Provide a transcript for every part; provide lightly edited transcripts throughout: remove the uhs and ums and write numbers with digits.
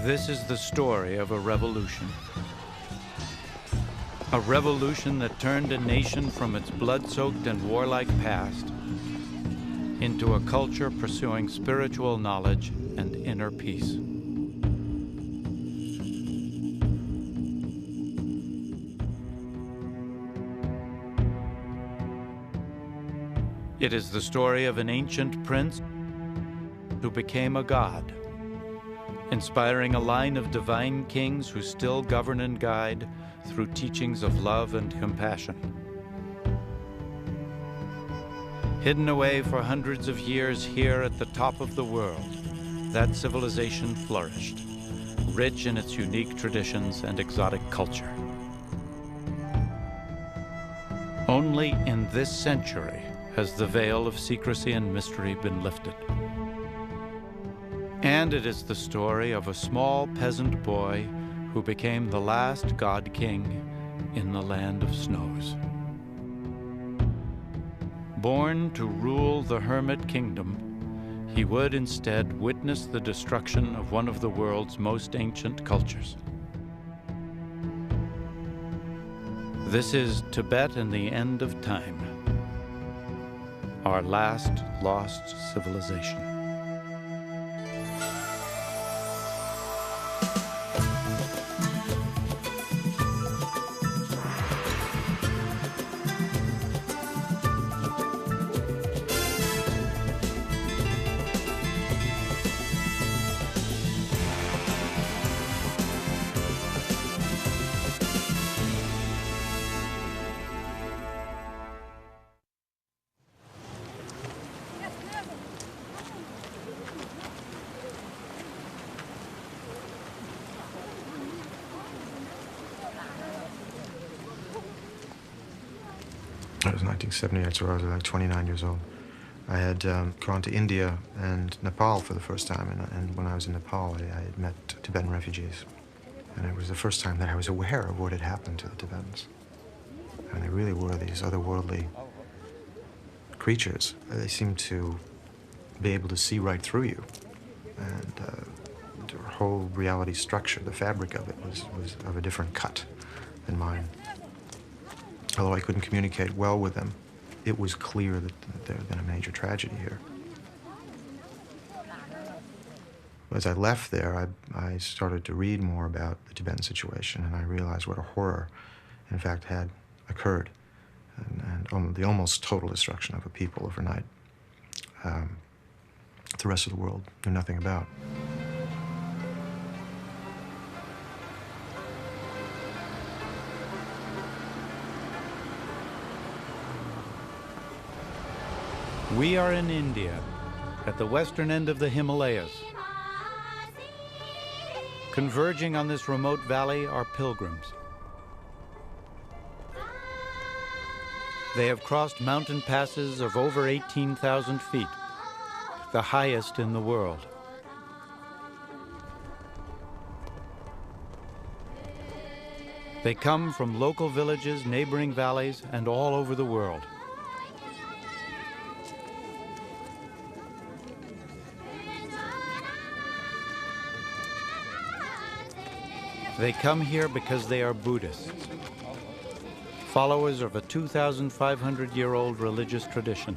This is the story of a revolution. A revolution that turned a nation from its blood-soaked and warlike past into a culture pursuing spiritual knowledge and inner peace. It is the story of an ancient prince who became a god, inspiring a line of divine kings who still govern and guide through teachings of love and compassion. Hidden away for hundreds of years here at the top of the world, that civilization flourished, rich in its unique traditions and exotic culture. Only in this century has the veil of secrecy and mystery been lifted. And it is the story of a small peasant boy who became the last God-King in the land of snows. Born to rule the hermit kingdom, he would instead witness the destruction of one of the world's most ancient cultures. This is Tibet and the End of Time, our last lost civilization. It was 1978, so I was like 29 years old. I had gone to India and Nepal for the first time, and when I was in Nepal, I had met Tibetan refugees. And it was the first time that I was aware of what had happened to the Tibetans. And they really were these otherworldly creatures. They seemed to be able to see right through you. And their whole reality structure, the fabric of it, was of a different cut than mine. Although I couldn't communicate well with them, it was clear that there had been a major tragedy here. As I left there, I started to read more about the Tibetan situation, and I realized what a horror, in fact, had occurred, and the almost total destruction of a people overnight. The rest of the world knew nothing about. We are in India, at the western end of the Himalayas. Converging on this remote valley are pilgrims. They have crossed mountain passes of over 18,000 feet, the highest in the world. They come from local villages, neighboring valleys, and all over the world. They come here because they are Buddhists, followers of a 2,500-year-old religious tradition.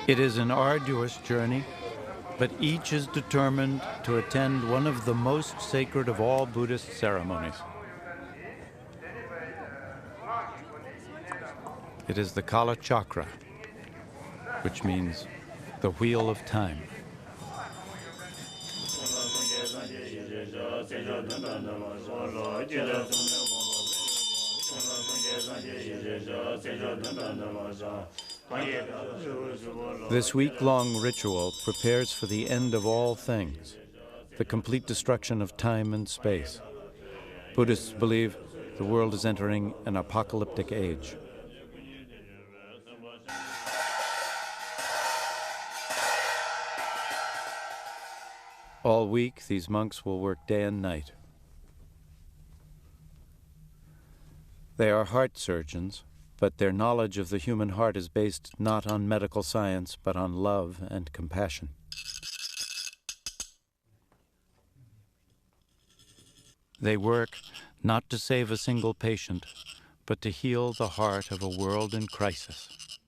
It is an arduous journey, but each is determined to attend one of the most sacred of all Buddhist ceremonies. It is the Kala Chakra, which means the Wheel of Time. This week-long ritual prepares for the end of all things, the complete destruction of time and space. Buddhists believe the world is entering an apocalyptic age. All week, these monks will work day and night. They are heart surgeons, but their knowledge of the human heart is based not on medical science, but on love and compassion. They work not to save a single patient, but to heal the heart of a world in crisis,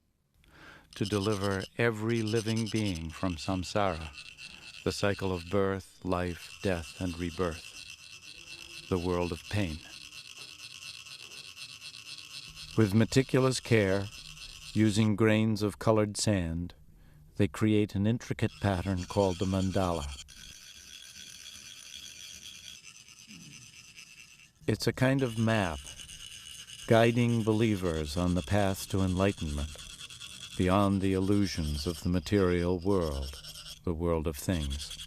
to deliver every living being from samsara, the cycle of birth, life, death, and rebirth, the world of pain. With meticulous care, using grains of colored sand, they create an intricate pattern called the mandala. It's a kind of map guiding believers on the path to enlightenment, beyond the illusions of the material world, the world of things,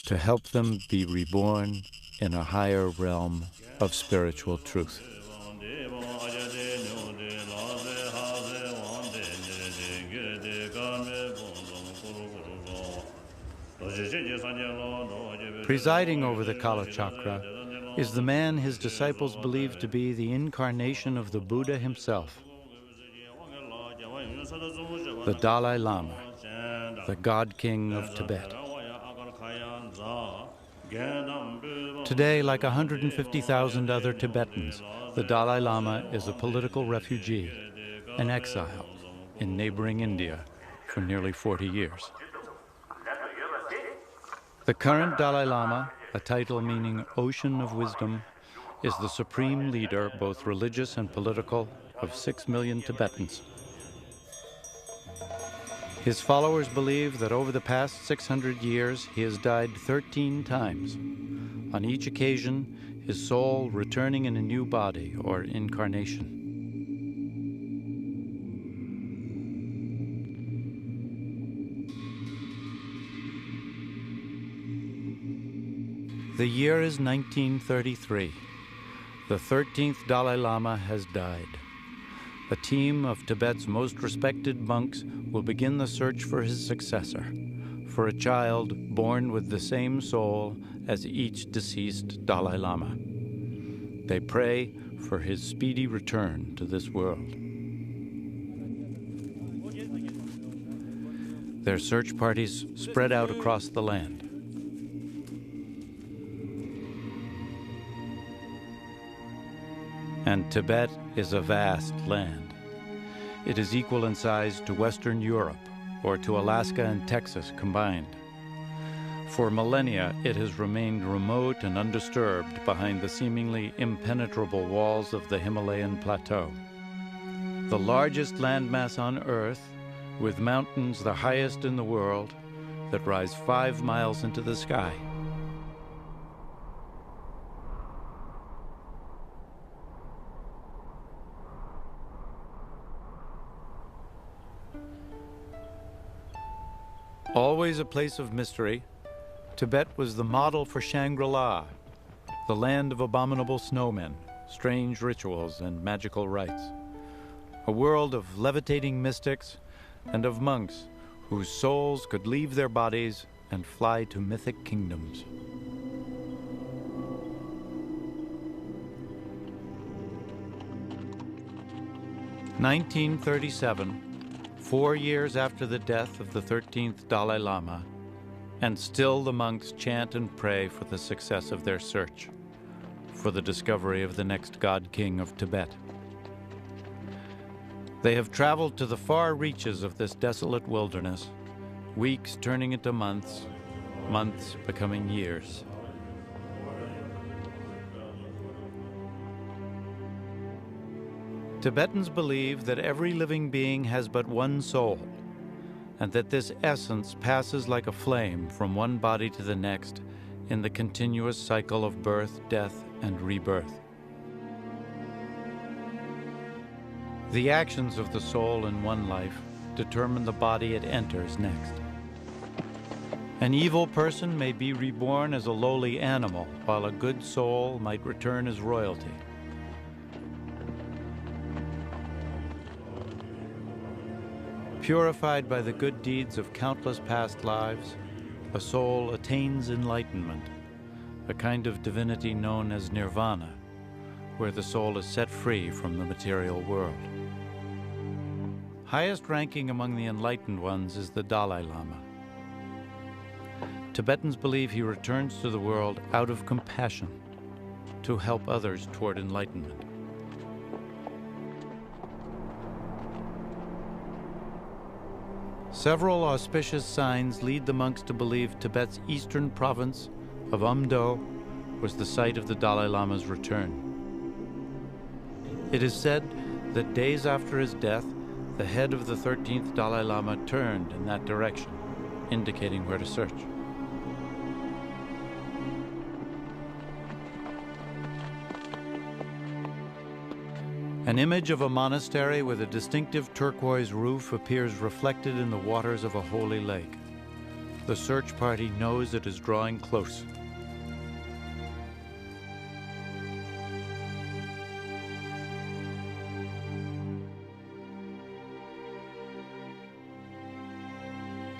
to help them be reborn in a higher realm of spiritual truth. Presiding over the Kala Chakra is the man his disciples believe to be the incarnation of the Buddha himself, the Dalai Lama, the God-King of Tibet. Today, like 150,000 other Tibetans, the Dalai Lama is a political refugee, an exile in neighboring India for nearly 40 years. The current Dalai Lama, a title meaning ocean of wisdom, is the supreme leader, both religious and political, of 6 million Tibetans. His followers believe that over the past 600 years, he has died 13 times. On each occasion, his soul returning in a new body or incarnation. The year is 1933. The 13th Dalai Lama has died. A team of Tibet's most respected monks will begin the search for his successor, for a child born with the same soul as each deceased Dalai Lama. They pray for his speedy return to this world. Their search parties spread out across the land. And Tibet is a vast land. It is equal in size to Western Europe or to Alaska and Texas combined. For millennia, it has remained remote and undisturbed behind the seemingly impenetrable walls of the Himalayan plateau. The largest landmass on Earth, with mountains the highest in the world that rise 5 miles into the sky. Always a place of mystery, Tibet was the model for Shangri-La, the land of abominable snowmen, strange rituals, and magical rites. A world of levitating mystics and of monks whose souls could leave their bodies and fly to mythic kingdoms. (1937). 4 years after the death of the 13th Dalai Lama, and still the monks chant and pray for the success of their search, for the discovery of the next God-King of Tibet. They have traveled to the far reaches of this desolate wilderness, weeks turning into months, months becoming years. Tibetans believe that every living being has but one soul, and that this essence passes like a flame from one body to the next in the continuous cycle of birth, death, and rebirth. The actions of the soul in one life determine the body it enters next. An evil person may be reborn as a lowly animal, while a good soul might return as royalty. Purified by the good deeds of countless past lives, a soul attains enlightenment, a kind of divinity known as nirvana, where the soul is set free from the material world. Highest ranking among the enlightened ones is the Dalai Lama. Tibetans believe he returns to the world out of compassion to help others toward enlightenment. Several auspicious signs lead the monks to believe Tibet's eastern province of Amdo was the site of the Dalai Lama's return. It is said that days after his death, the head of the 13th Dalai Lama turned in that direction, indicating where to search. An image of a monastery with a distinctive turquoise roof appears reflected in the waters of a holy lake. The search party knows it is drawing close.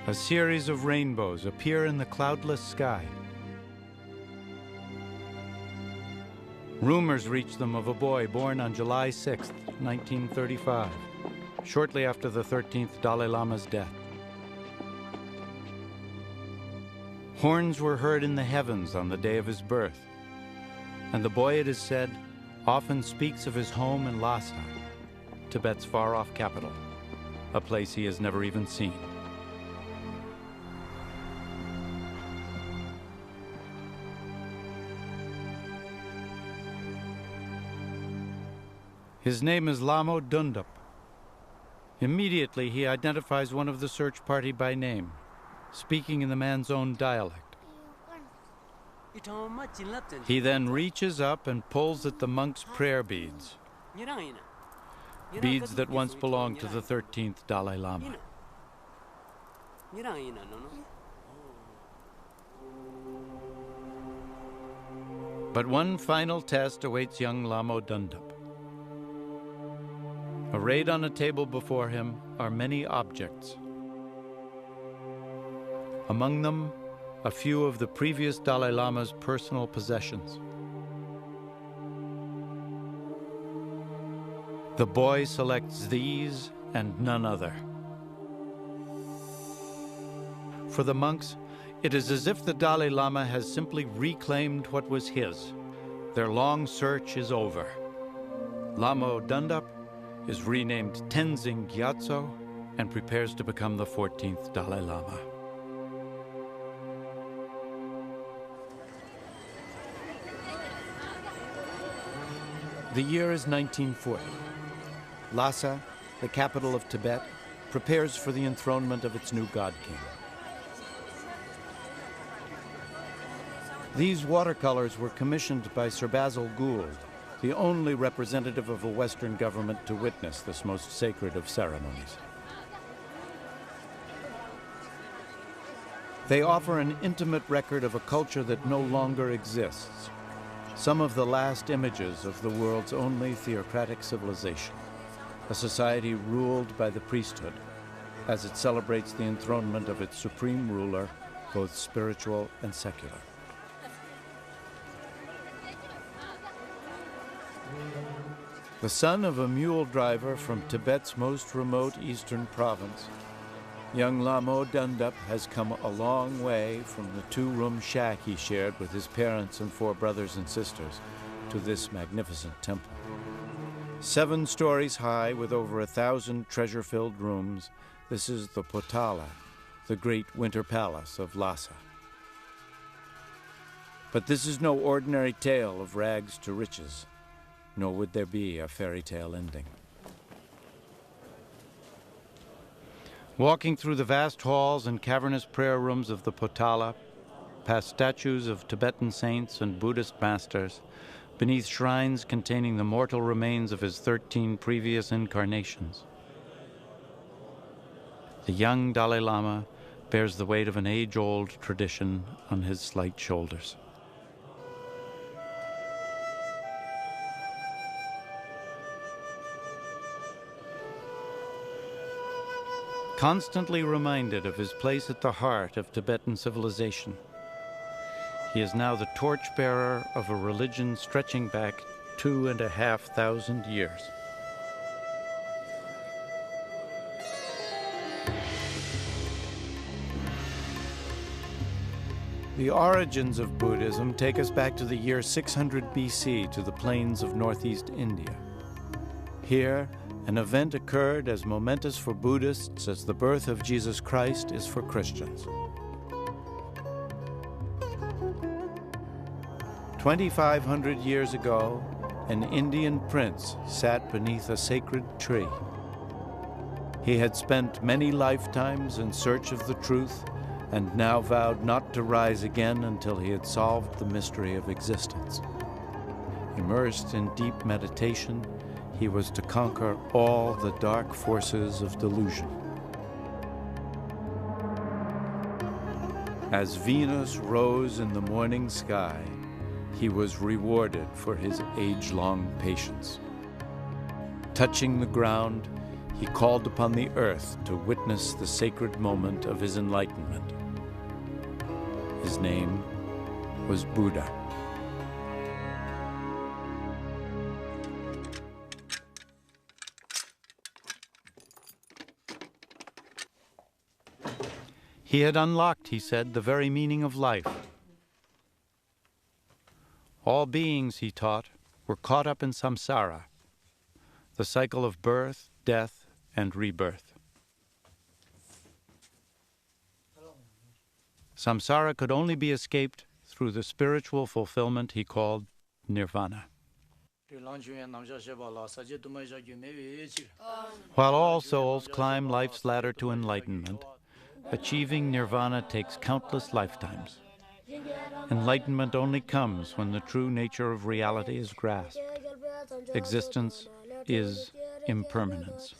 A series of rainbows appear in the cloudless sky. Rumors reach them of a boy born on July 6, 1935, shortly after the 13th Dalai Lama's death. Horns were heard in the heavens on the day of his birth, and the boy, it is said, often speaks of his home in Lhasa, Tibet's far-off capital, a place he has never even seen. His name is Lamo Dundup. Immediately, he identifies one of the search party by name, speaking in the man's own dialect. He then reaches up and pulls at the monk's prayer beads, beads that once belonged to the 13th Dalai Lama. But one final test awaits young Lamo Dundup. Arrayed on a table before him are many objects. Among them, a few of the previous Dalai Lama's personal possessions. The boy selects these and none other. For the monks, it is as if the Dalai Lama has simply reclaimed what was his. Their long search is over. Lamo Dundup is renamed Tenzing Gyatso and prepares to become the 14th Dalai Lama. The year is 1940. Lhasa, the capital of Tibet, prepares for the enthronement of its new God-King. These watercolors were commissioned by Sir Basil Gould, the only representative of a Western government to witness this most sacred of ceremonies. They offer an intimate record of a culture that no longer exists, some of the last images of the world's only theocratic civilization, a society ruled by the priesthood, as it celebrates the enthronement of its supreme ruler, both spiritual and secular. The son of a mule driver from Tibet's most remote eastern province, young Lamo Dundup has come a long way from the two-room shack he shared with his parents and 4 brothers and sisters to this magnificent temple. 7 stories high with over 1,000 treasure-filled rooms, this is the Potala, the great winter palace of Lhasa. But this is no ordinary tale of rags to riches, nor would there be a fairy tale ending. Walking through the vast halls and cavernous prayer rooms of the Potala, past statues of Tibetan saints and Buddhist masters, beneath shrines containing the mortal remains of his 13 previous incarnations, the young Dalai Lama bears the weight of an age-old tradition on his slight shoulders. Constantly reminded of his place at the heart of Tibetan civilization, he is now the torchbearer of a religion stretching back 2,500 years. The origins of Buddhism take us back to the year 600 BC to the plains of northeast India. Here, an event occurred as momentous for Buddhists as the birth of Jesus Christ is for Christians. 2,500 years ago, an Indian prince sat beneath a sacred tree. He had spent many lifetimes in search of the truth and now vowed not to rise again until he had solved the mystery of existence. Immersed in deep meditation, he was to conquer all the dark forces of delusion. As Venus rose in the morning sky, he was rewarded for his age-long patience. Touching the ground, he called upon the earth to witness the sacred moment of his enlightenment. His name was Buddha. He had unlocked, he said, the very meaning of life. All beings, he taught, were caught up in samsara, the cycle of birth, death, and rebirth. Samsara could only be escaped through the spiritual fulfillment he called nirvana. While all souls climb life's ladder to enlightenment, achieving nirvana takes countless lifetimes. Enlightenment only comes when the true nature of reality is grasped. Existence is impermanence.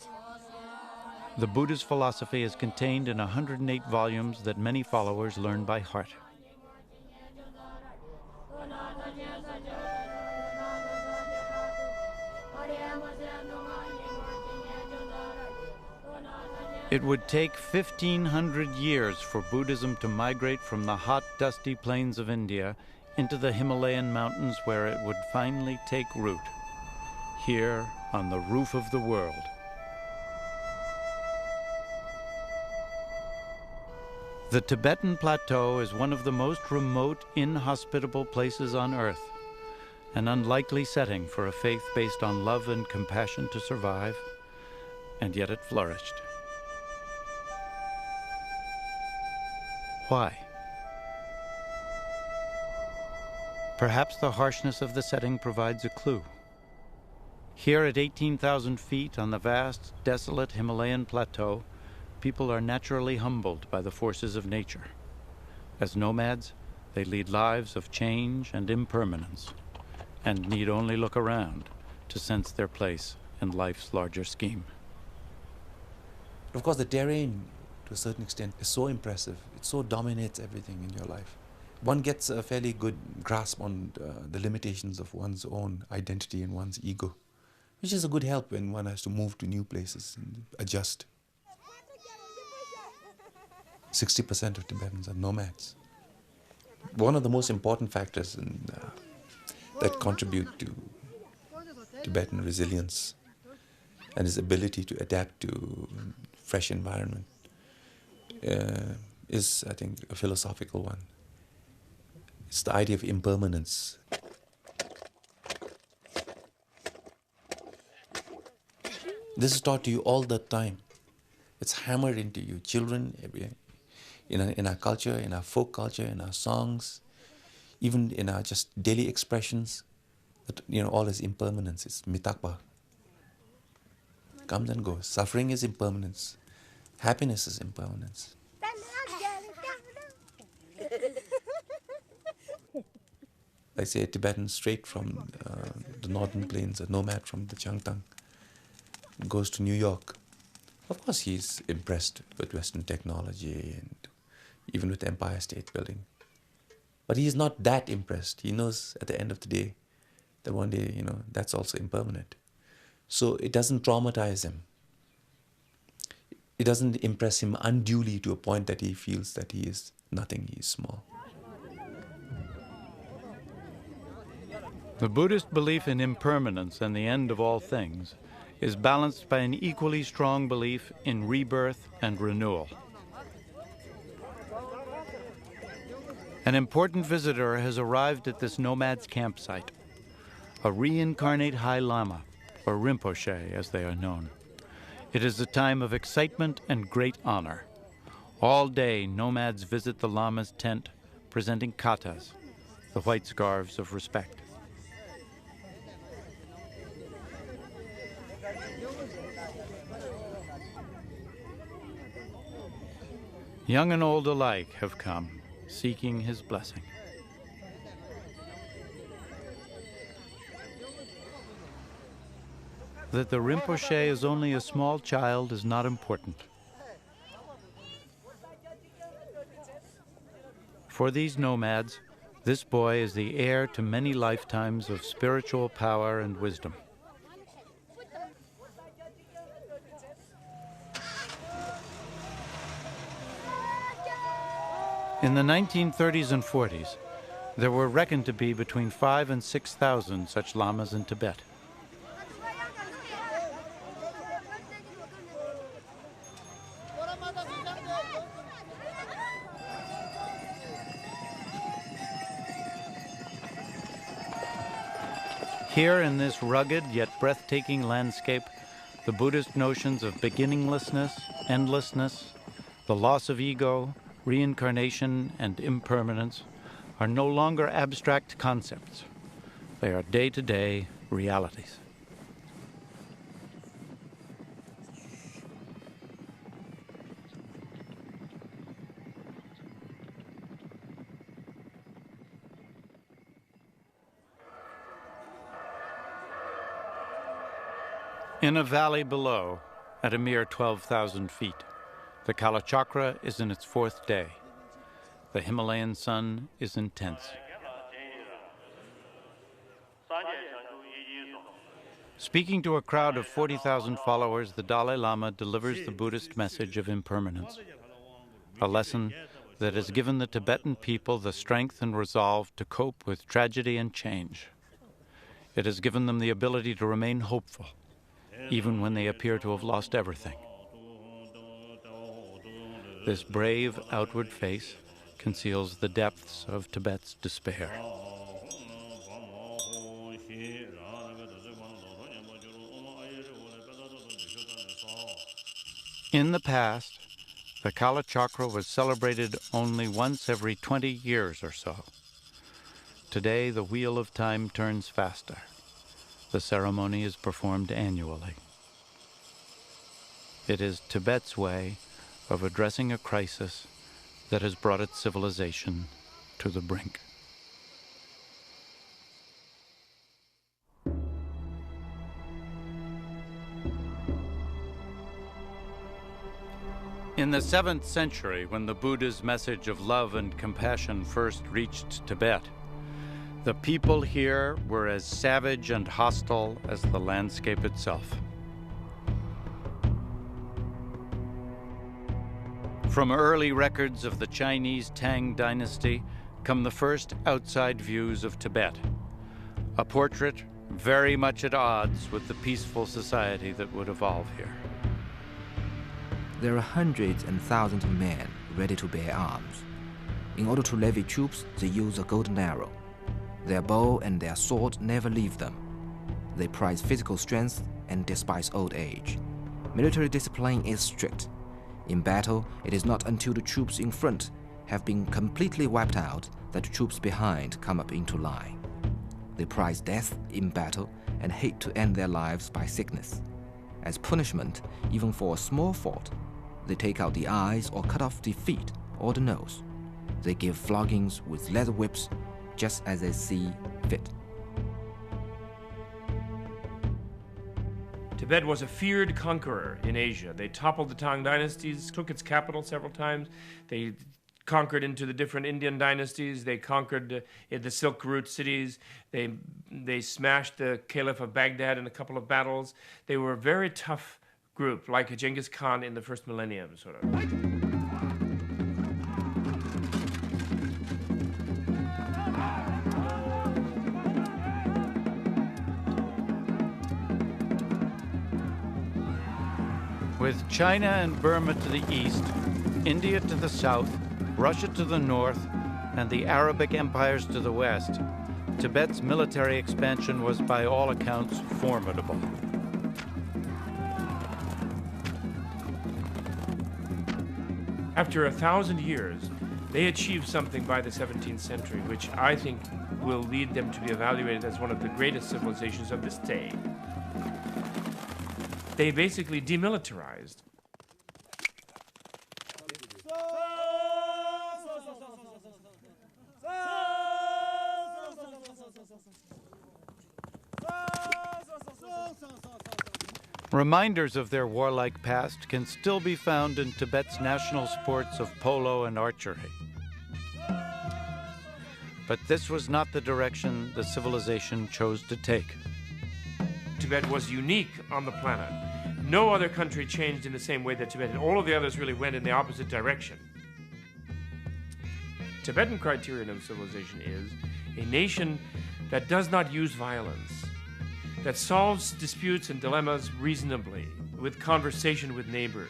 The Buddha's philosophy is contained in 108 volumes that many followers learn by heart. It would take 1,500 years for Buddhism to migrate from the hot, dusty plains of India into the Himalayan mountains, where it would finally take root, here on the roof of the world. The Tibetan Plateau is one of the most remote, inhospitable places on Earth, an unlikely setting for a faith based on love and compassion to survive, and yet it flourished. Why? Perhaps the harshness of the setting provides a clue. Here at 18,000 feet on the vast, desolate Himalayan plateau, people are naturally humbled by the forces of nature. As nomads, they lead lives of change and impermanence, and need only look around to sense their place in life's larger scheme. Of course, the terrain, to a certain extent, is so impressive. It so dominates everything in your life. One gets a fairly good grasp on the limitations of one's own identity and one's ego, which is a good help when one has to move to new places and adjust. 60% of Tibetans are nomads. One of the most important factors that contribute to Tibetan resilience and his ability to adapt to fresh environment is, I think, a philosophical one. It's the idea of impermanence. This is taught to you all the time. It's hammered into you. Children, in our culture, in our folk culture, in our songs, even in our just daily expressions, that, all is impermanence. It's mitakpa. Comes and goes. Suffering is impermanence. Happiness is impermanence. I say a Tibetan straight from the northern plains, a nomad from the Changtang, goes to New York. Of course, he's impressed with Western technology and even with Empire State Building. But he's not that impressed. He knows at the end of the day that one day, that's also impermanent. So it doesn't traumatize him. It doesn't impress him unduly to a point that he feels that he is nothing, he is small. The Buddhist belief in impermanence and the end of all things is balanced by an equally strong belief in rebirth and renewal. An important visitor has arrived at this nomad's campsite, a reincarnate High Lama, or Rinpoche as they are known. It is a time of excitement and great honor. All day, nomads visit the Lama's tent, presenting katas, the white scarves of respect. Young and old alike have come, seeking his blessing. That the Rinpoche is only a small child is not important. For these nomads, this boy is the heir to many lifetimes of spiritual power and wisdom. In the 1930s and 40s, there were reckoned to be between 5,000 and 6,000 such lamas in Tibet. Here in this rugged yet breathtaking landscape, the Buddhist notions of beginninglessness, endlessness, the loss of ego, reincarnation, and impermanence are no longer abstract concepts. They are day-to-day realities. In a valley below, at a mere 12,000 feet, the Kalachakra is in its fourth day. The Himalayan sun is intense. Speaking to a crowd of 40,000 followers, the Dalai Lama delivers the Buddhist message of impermanence, a lesson that has given the Tibetan people the strength and resolve to cope with tragedy and change. It has given them the ability to remain hopeful, even when they appear to have lost everything. This brave outward face conceals the depths of Tibet's despair. In the past, the Kalachakra was celebrated only once every 20 years or so. Today, the wheel of time turns faster. The ceremony is performed annually. It is Tibet's way of addressing a crisis that has brought its civilization to the brink. In the 7th century, when the Buddha's message of love and compassion first reached Tibet, the people here were as savage and hostile as the landscape itself. From early records of the Chinese Tang dynasty come the first outside views of Tibet, a portrait very much at odds with the peaceful society that would evolve here. There are hundreds and thousands of men ready to bear arms. In order to levy troops, they use a golden arrow. Their bow and their sword never leave them. They prize physical strength and despise old age. Military discipline is strict. In battle, it is not until the troops in front have been completely wiped out that the troops behind come up into line. They prize death in battle and hate to end their lives by sickness. As punishment, even for a small fault, they take out the eyes or cut off the feet or the nose. They give floggings with leather whips just as they see fit. Tibet was a feared conqueror in Asia. They toppled the Tang dynasties, took its capital several times. They conquered into the different Indian dynasties. They conquered the Silk Route cities. They smashed the Caliph of Baghdad in a couple of battles. They were a very tough group, like a Genghis Khan in the first millennium, sort of. With China and Burma to the east, India to the south, Russia to the north, and the Arabic empires to the west, Tibet's military expansion was by all accounts formidable. After 1,000 years, they achieved something by the 17th century, which I think will lead them to be evaluated as one of the greatest civilizations of this day. They basically demilitarized. Reminders of their warlike past can still be found in Tibet's national sports of polo and archery. But this was not the direction the civilization chose to take. Tibet was unique on the planet. No other country changed in the same way that Tibet did. All of the others really went in the opposite direction. Tibetan criterion of civilization is a nation that does not use violence, that solves disputes and dilemmas reasonably, with conversation with neighbors.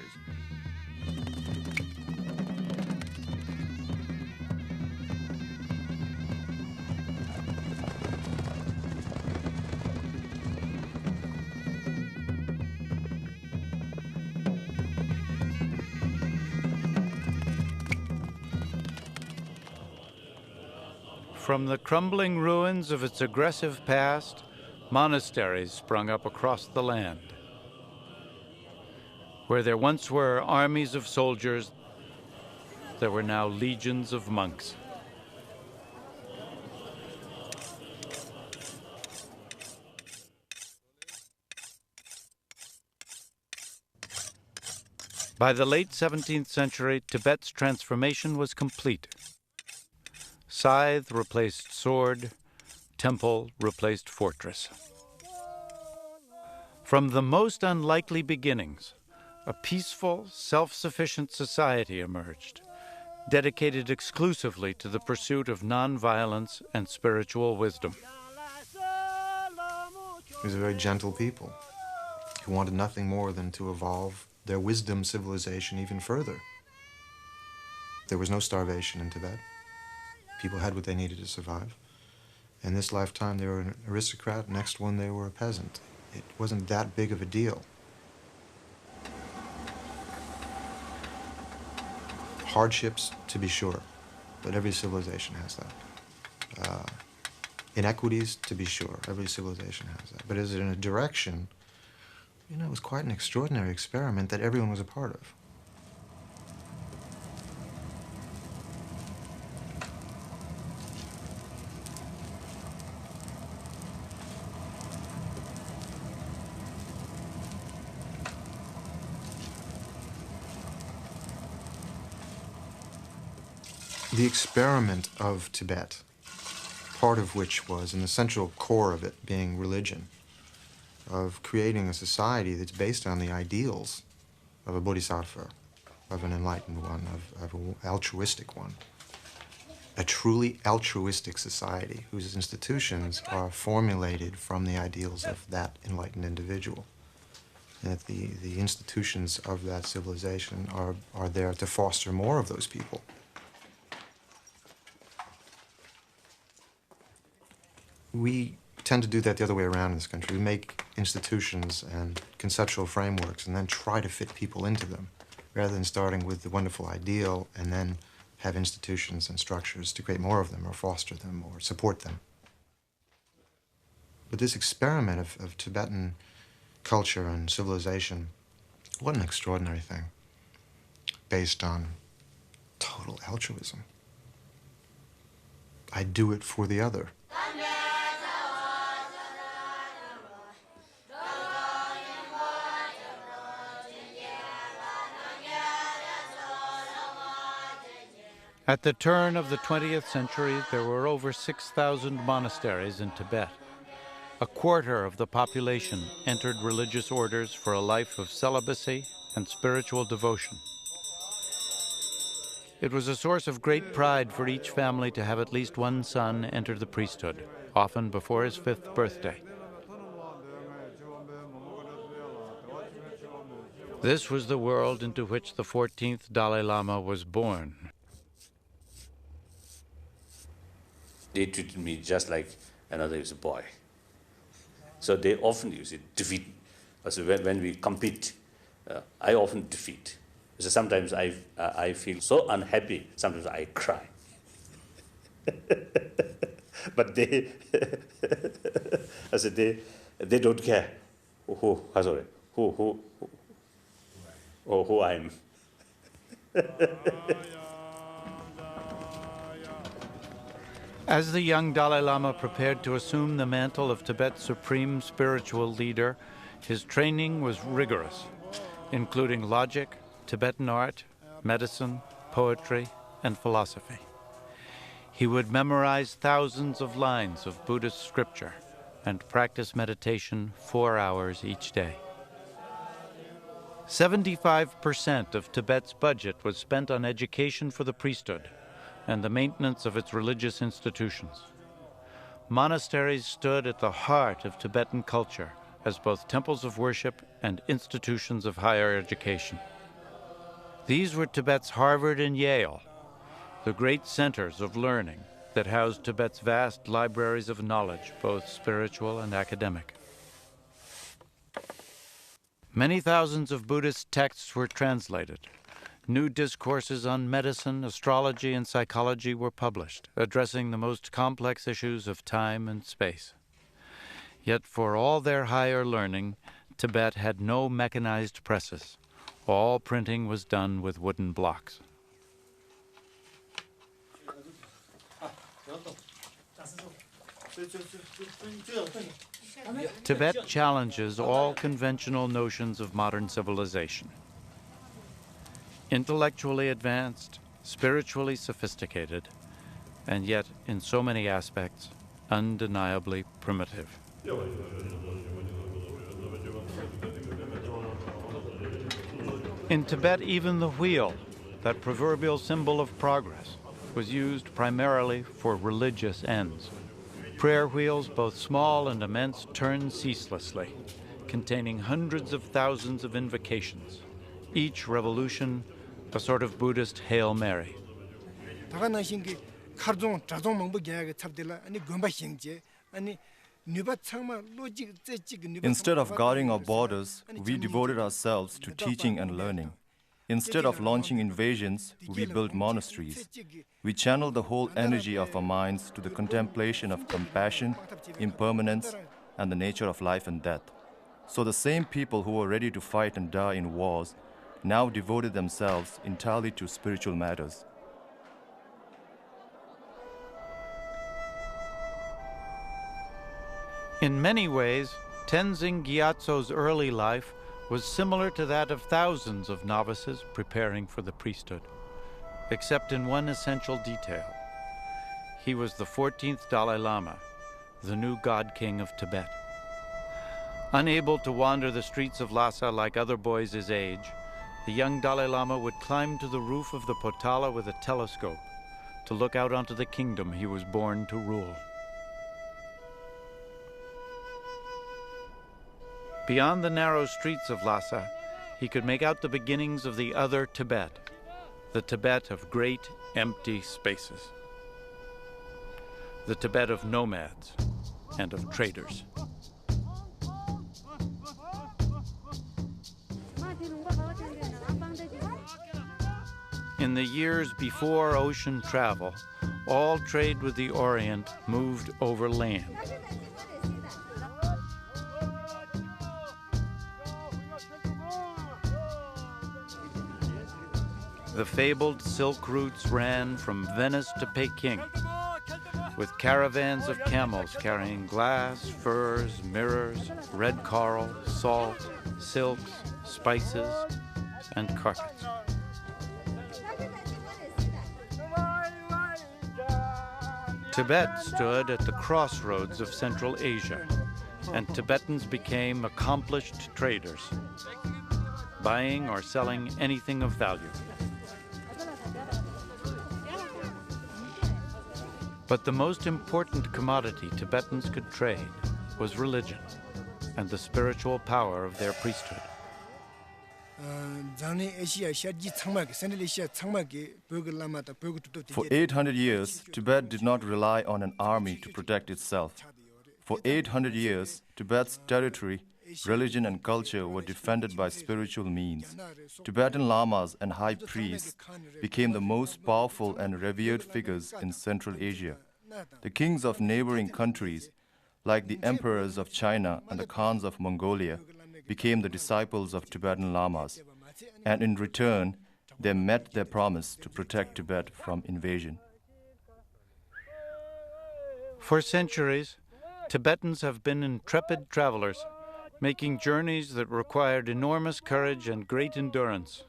From the crumbling ruins of its aggressive past, monasteries sprung up across the land. Where there once were armies of soldiers, there were now legions of monks. By the late 17th century, Tibet's transformation was complete. Scythe replaced sword, temple replaced fortress. From the most unlikely beginnings, a peaceful, self-sufficient society emerged, dedicated exclusively to the pursuit of nonviolence and spiritual wisdom. He was a very gentle people who wanted nothing more than to evolve their wisdom civilization even further. There was no starvation in Tibet. People had what they needed to survive. In this lifetime, they were an aristocrat. Next one, they were a peasant. It wasn't that big of a deal. Hardships, to be sure, but every civilization has that. Inequities, to be sure, every civilization has that. But as in a direction, you know, it was quite an extraordinary experiment that everyone was a part of. The experiment of Tibet, part of which was an essential core of it being religion, of creating a society that's based on the ideals of a bodhisattva, of an enlightened one, of an altruistic one. A truly altruistic society whose institutions are formulated from the ideals of that enlightened individual. And that the institutions of that civilization are there to foster more of those people. We tend to do that the other way around in this country. We make institutions and conceptual frameworks and then try to fit people into them, rather than starting with the wonderful ideal and then have institutions and structures to create more of them or foster them or support them. But this experiment of Tibetan culture and civilization, what an extraordinary thing, based on total altruism. I do it for the other. At the turn of the 20th century, there were over 6,000 monasteries in Tibet. A quarter of the population entered religious orders for a life of celibacy and spiritual devotion. It was a source of great pride for each family to have at least one son enter the priesthood, often before his 5th birthday. This was the world into which the 14th Dalai Lama was born. they treated me just like another is a boy. So they often use it, defeat. So when we compete, I often defeat. So sometimes I feel so unhappy, sometimes I cry. But they, I said, they don't care who I am. As the young Dalai Lama prepared to assume the mantle of Tibet's supreme spiritual leader, his training was rigorous, including logic, Tibetan art, medicine, poetry, and philosophy. He would memorize thousands of lines of Buddhist scripture and practice meditation 4 hours each day. 75% of Tibet's budget was spent on education for the priesthood and the maintenance of its religious institutions. Monasteries stood at the heart of Tibetan culture as both temples of worship and institutions of higher education. These were Tibet's Harvard and Yale, the great centers of learning that housed Tibet's vast libraries of knowledge, both spiritual and academic. Many thousands of Buddhist texts were translated. New discourses on medicine, astrology, and psychology were published, addressing the most complex issues of time and space. Yet for all their higher learning, Tibet had no mechanized presses. All printing was done with wooden blocks. Tibet challenges all conventional notions of modern civilization. Intellectually advanced, spiritually sophisticated, and yet, in so many aspects, undeniably primitive. In Tibet, even the wheel, that proverbial symbol of progress, was used primarily for religious ends. Prayer wheels, both small and immense, turned ceaselessly, containing hundreds of thousands of invocations, each revolution a sort of Buddhist Hail Mary. Instead of guarding our borders, we devoted ourselves to teaching and learning. Instead of launching invasions, we built monasteries. We channeled the whole energy of our minds to the contemplation of compassion, impermanence, and the nature of life and death. So the same people who were ready to fight and die in wars now devoted themselves entirely to spiritual matters. In many ways, Tenzin Gyatso's early life was similar to that of thousands of novices preparing for the priesthood, except in one essential detail. He was the 14th Dalai Lama, the new God-King of Tibet. Unable to wander the streets of Lhasa like other boys his age, the young Dalai Lama would climb to the roof of the Potala with a telescope to look out onto the kingdom he was born to rule. Beyond the narrow streets of Lhasa, he could make out the beginnings of the other Tibet, the Tibet of great empty spaces, the Tibet of nomads and of traders. In the years before ocean travel, all trade with the Orient moved over land. The fabled silk routes ran from Venice to Peking, with caravans of camels carrying glass, furs, mirrors, red coral, salt, silks, spices, and carpets. Tibet stood at the crossroads of Central Asia, and Tibetans became accomplished traders, buying or selling anything of value. But the most important commodity Tibetans could trade was religion and the spiritual power of their priesthood. For 800 years, Tibet did not rely on an army to protect itself. For 800 years, Tibet's territory, religion and culture were defended by spiritual means. Tibetan lamas and high priests became the most powerful and revered figures in Central Asia. The kings of neighboring countries, like the emperors of China and the Khans of Mongolia, became the disciples of Tibetan lamas, and in return, they met their promise to protect Tibet from invasion. For centuries, Tibetans have been intrepid travelers, making journeys that required enormous courage and great endurance.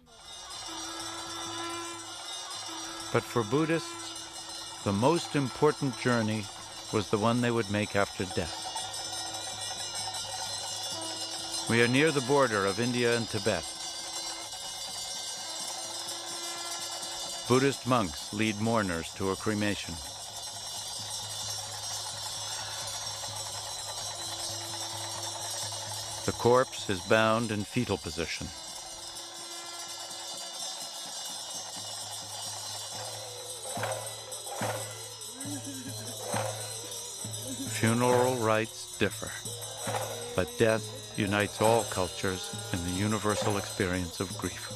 But for Buddhists, the most important journey was the one they would make after death. We are near the border of India and Tibet. Buddhist monks lead mourners to a cremation. The corpse is bound in fetal position. Funeral rites differ, but death unites all cultures in the universal experience of grief.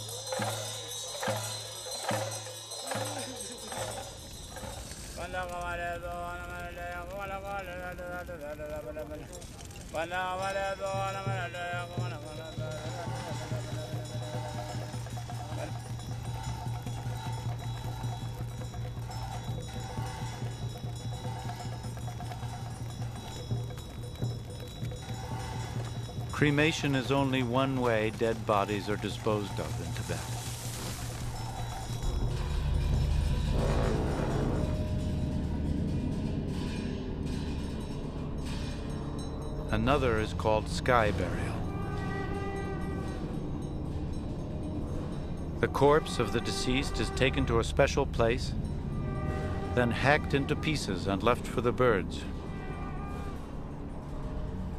Cremation is only one way dead bodies are disposed of in Tibet. Another is called sky burial. The corpse of the deceased is taken to a special place, then hacked into pieces and left for the birds.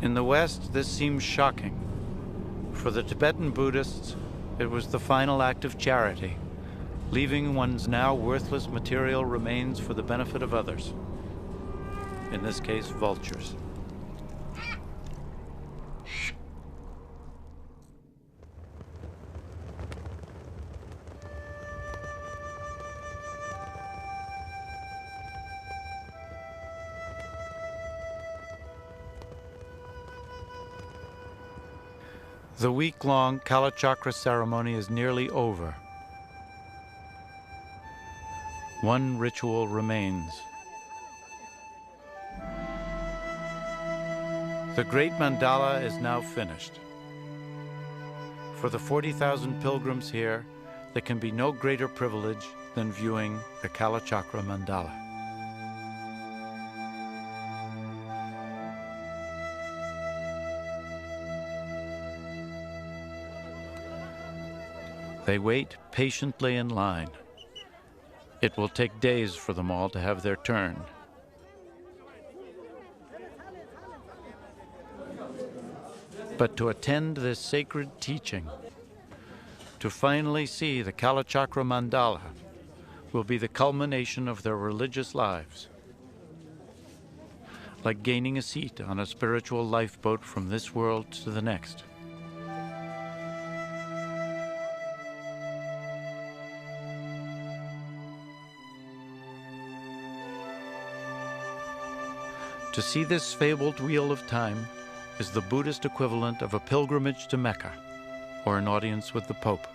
In the West, this seems shocking. For the Tibetan Buddhists, it was the final act of charity, leaving one's now worthless material remains for the benefit of others. In this case, vultures. The week-long Kalachakra ceremony is nearly over. One ritual remains. The great mandala is now finished. For the 40,000 pilgrims here, there can be no greater privilege than viewing the Kalachakra mandala. They wait patiently in line. It will take days for them all to have their turn. But to attend this sacred teaching, to finally see the Kalachakra mandala, will be the culmination of their religious lives. Like gaining a seat on a spiritual lifeboat from this world to the next. To see this fabled wheel of time is the Buddhist equivalent of a pilgrimage to Mecca or an audience with the Pope.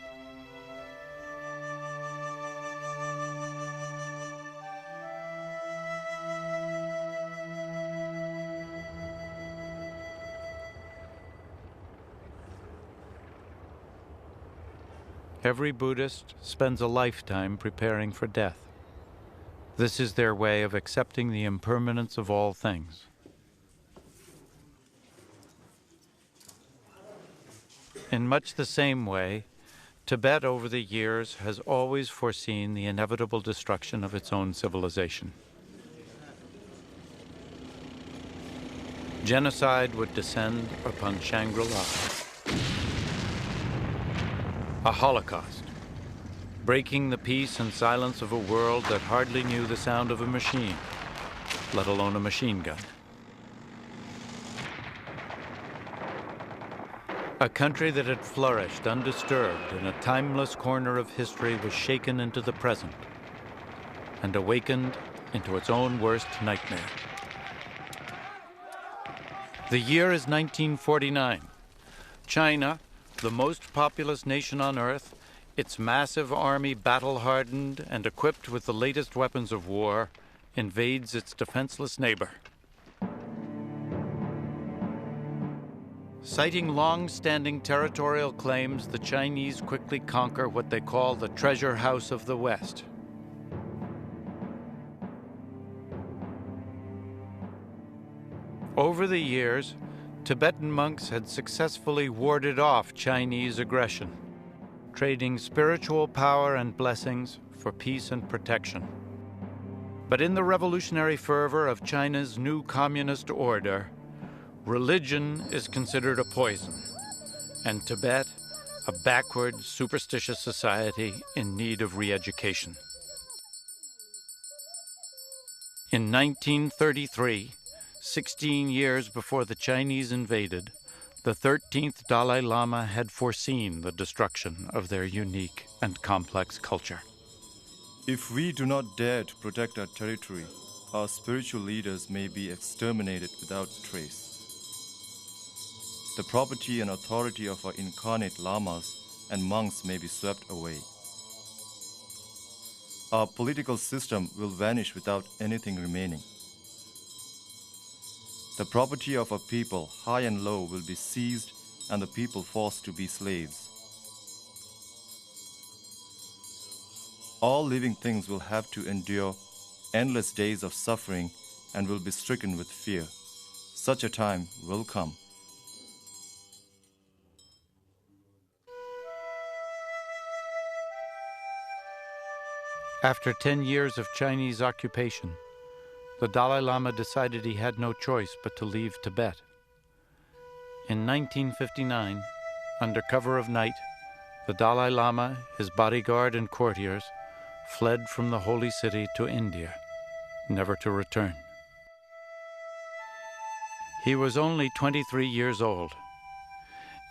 Every Buddhist spends a lifetime preparing for death. This is their way of accepting the impermanence of all things. In much the same way, Tibet over the years has always foreseen the inevitable destruction of its own civilization. Genocide would descend upon Shangri-la. A holocaust, breaking the peace and silence of a world that hardly knew the sound of a machine, let alone a machine gun. A country that had flourished undisturbed in a timeless corner of history was shaken into the present and awakened into its own worst nightmare. The year is 1949. China, the most populous nation on Earth, its massive army battle-hardened and equipped with the latest weapons of war, invades its defenseless neighbor. Citing long-standing territorial claims, the Chinese quickly conquer what they call the treasure house of the West. Over the years, Tibetan monks had successfully warded off Chinese aggression, trading spiritual power and blessings for peace and protection. But in the revolutionary fervor of China's new communist order, religion is considered a poison, and Tibet a backward, superstitious society in need of re-education. In 1933, 16 years before the Chinese invaded, the 13th Dalai Lama had foreseen the destruction of their unique and complex culture. If we do not dare to protect our territory, our spiritual leaders may be exterminated without trace. The property and authority of our incarnate lamas and monks may be swept away. Our political system will vanish without anything remaining. The property of our people, high and low, will be seized and the people forced to be slaves. All living things will have to endure endless days of suffering and will be stricken with fear. Such a time will come. After 10 years of Chinese occupation, the Dalai Lama decided he had no choice but to leave Tibet. In 1959, under cover of night, the Dalai Lama, his bodyguard and courtiers fled from the holy city to India, never to return. He was only 23 years old,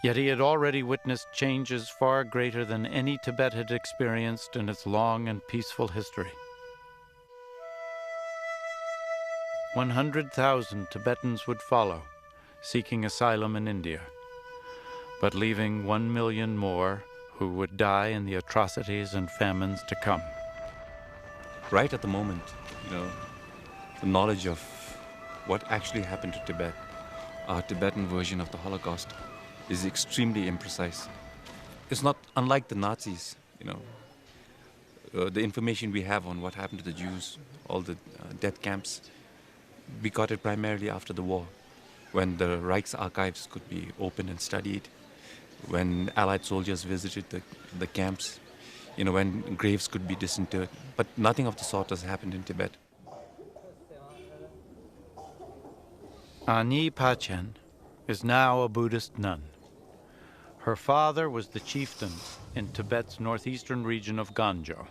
yet he had already witnessed changes far greater than any Tibet had experienced in its long and peaceful history. 100,000 Tibetans would follow, seeking asylum in India, but leaving 1 million more who would die in the atrocities and famines to come. Right at the moment, the knowledge of what actually happened to Tibet, our Tibetan version of the Holocaust, is extremely imprecise. It's not unlike the Nazis, the information we have on what happened to the Jews, all the death camps. We got it primarily after the war, when the Reich's archives could be opened and studied, when Allied soldiers visited the camps, when graves could be disinterred. But nothing of the sort has happened in Tibet. Ani Pachen is now a Buddhist nun. Her father was the chieftain in Tibet's northeastern region of Ganzhou.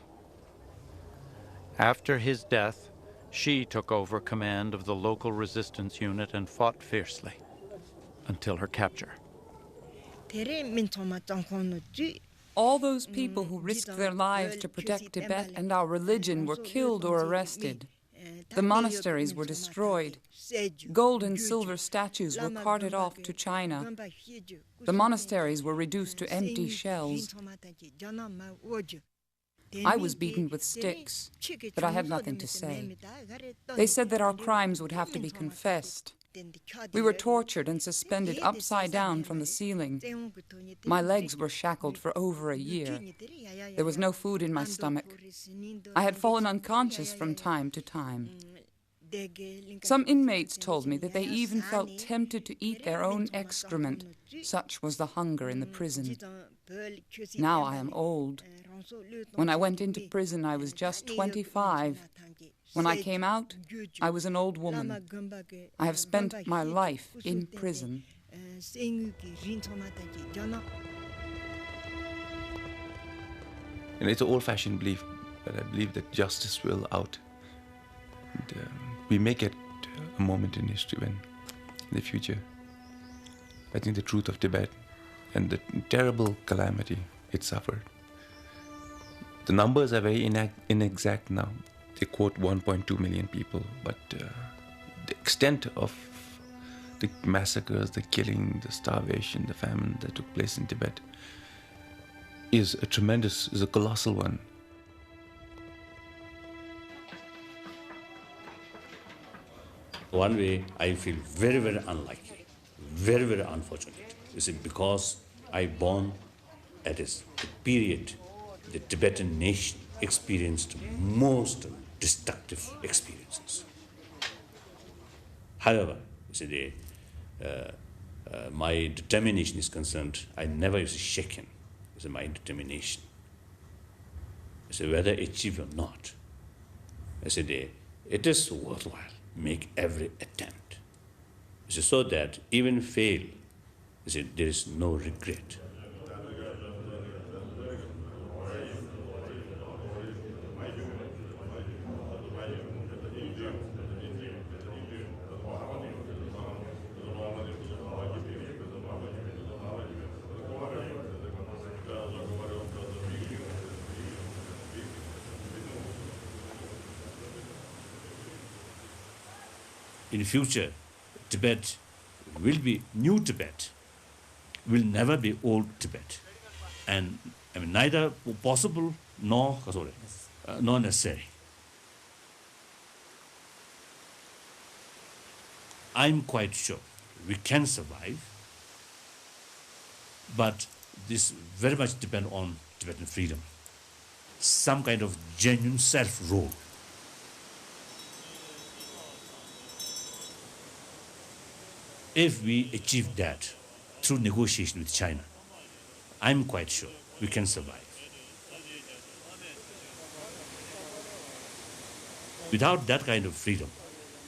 After his death, she took over command of the local resistance unit and fought fiercely until her capture. All those people who risked their lives to protect Tibet and our religion were killed or arrested. The monasteries were destroyed. Gold and silver statues were carted off to China. The monasteries were reduced to empty shells. I was beaten with sticks, but I had nothing to say. They said that our crimes would have to be confessed. We were tortured and suspended upside down from the ceiling. My legs were shackled for over a year. There was no food in my stomach. I had fallen unconscious from time to time. Some inmates told me that they even felt tempted to eat their own excrement. Such was the hunger in the prison. Now I am old. When I went into prison, I was just 25. When I came out, I was an old woman. I have spent my life in prison. And it's an old-fashioned belief, but I believe that justice will out. And, we may get a moment in history when, in the future, I think the truth of Tibet and the terrible calamity it suffered. The numbers are very inexact now. They quote 1.2 million people, but the extent of the massacres, the killing, the starvation, the famine that took place in Tibet is a colossal one. One way I feel very, very unlucky, very, very unfortunate, is because I born at a period the Tibetan nation experienced most destructive experiences. However, my determination is concerned, I never was shaken. It's my determination. Whether achieve or not, it is worthwhile. Make every attempt, so that even fail, there is no regret. In future, Tibet will be new Tibet, will never be old Tibet. And neither possible nor necessary. I'm quite sure we can survive, but this very much depends on Tibetan freedom, some kind of genuine self-rule. If we achieve that through negotiation with China, I'm quite sure we can survive. Without that kind of freedom,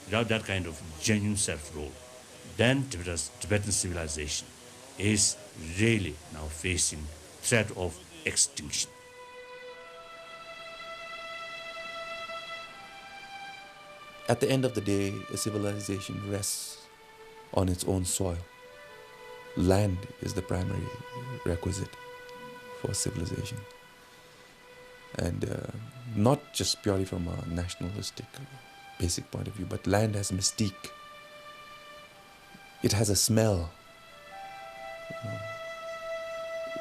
without that kind of genuine self-rule, then Tibetan civilization is really now facing threat of extinction. At the end of the day, a civilization rests on its own soil. Land is the primary requisite for civilization. And not just purely from a nationalistic, basic point of view, but land has mystique. It has a smell.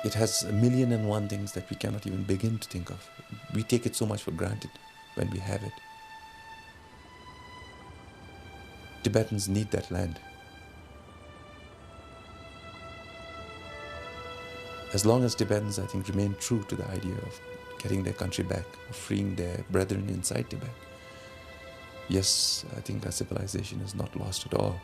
It has 1,000,001 things that we cannot even begin to think of. We take it so much for granted when we have it. Tibetans need that land. As long as Tibetans, I think, remain true to the idea of getting their country back, of freeing their brethren inside Tibet, yes, I think our civilization is not lost at all.